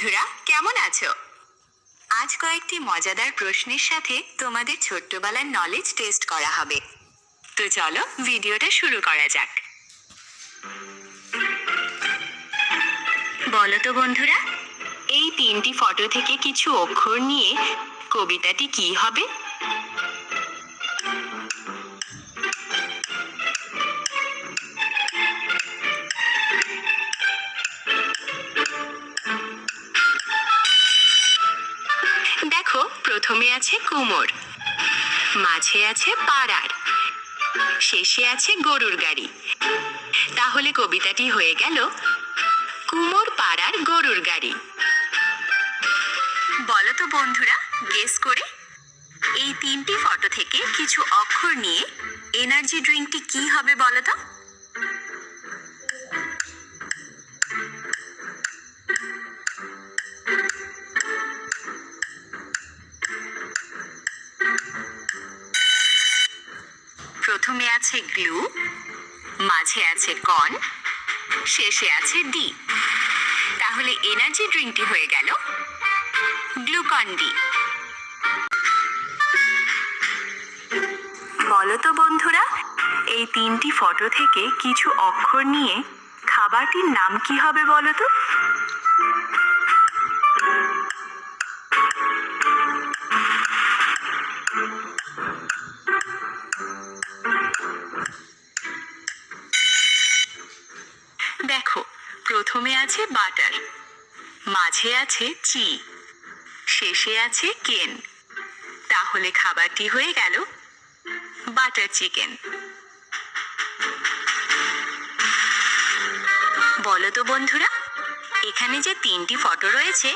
বন্ধুরা কেমন আছো? আজ কয়েকটি মজাদার প্রশ্নের সাথে তোমাদের ছোট্টবেলার নলেজ টেস্ট করা হবে। তো চলো ভিডিওটা শুরু করা যাক। বলো তো বন্ধুরা, এই তিনটি ফটো থেকে কিছু অক্ষর নিয়ে কবিতাটি কি হবে? দেখো, প্রথমে আছে কুমোর, মাঝে আছে পাড়ার, শেষে আছে গরুর গাড়ি। তাহলে কবিতাটি হয়ে গেল কুমোর পাড়ার গরুর গাড়ি। বলো তো বন্ধুরা, গেস করে এই তিনটি ফটো থেকে কিছু অক্ষর নিয়ে এনার্জি ড্রিঙ্কটি কি হবে বলো তো? প্রথমে আছে গ্লু, মাঝে আছে কর্ন, শেষে আছে ডি। তাহলে এনার্জি ড্রিঙ্কটি হয়ে গেল গ্লুকন ডি। বলো তো বন্ধুরা, এই তিনটি ফটো থেকে কিছু অক্ষর নিয়ে খাবারটির নাম কি হবে বলো তো? দেখো, প্রথমে আছে বাটার, মাঝে আছে চি, শেষে আছে কেন। তাহলে খাবারটি হয়ে গেল বাটার চিকেন। বলো তো বন্ধুরা, এখানে যে তিনটি ফটো রয়েছে,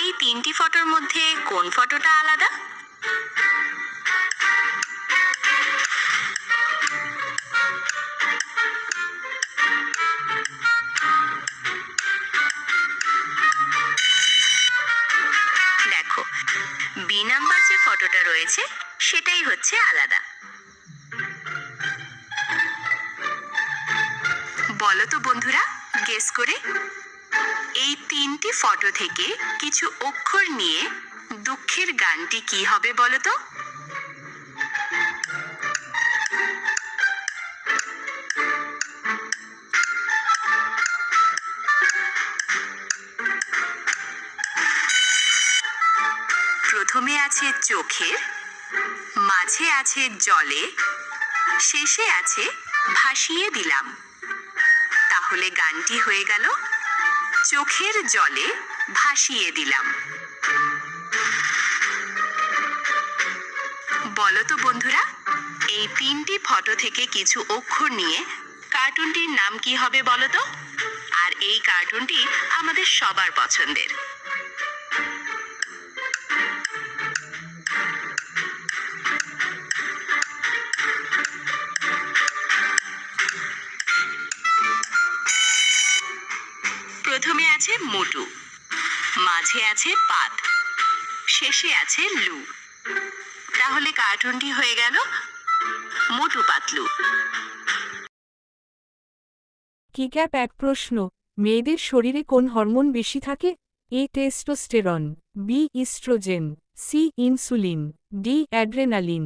এই তিনটি ফটোর মধ্যে কোন ফটোটা আলাদা? দেখো, বি নাম্বার যে ফটোটা রয়েছে সেটাই হচ্ছে আলাদা। বলো তো বন্ধুরা, গেস করে এই তিনটি ফটো থেকে কিছু অক্ষর নিয়ে দুঃখের গানটি কি হবে বলো তো? প্রথমে আছে চোখের, মাঝে আছে জলে, শেষে আছে ভাসিয়ে দিলাম। তাহলে গানটি হয়ে গেল চোখের জলে ভাসিয়ে দিলাম। বলো তো বন্ধুরা, এই তিনটি ফটো থেকে কিছু অক্ষর নিয়ে কার্টুনটির নাম কি হবে বলো তো? আর এই কার্টুনটি আমাদের সবার পছন্দের। প্রথমে আছে মোটু, মাঝে আছে পাত, শেষে আছে লু। তাহলে কার্টুনটি হয়ে গেল মোটু পাতলু। কিক্যাপ এক প্রশ্ন, মেয়েদের শরীরে কোন হরমোন বেশি থাকে? A testosterone, B estrogen, C insulin, D adrenaline.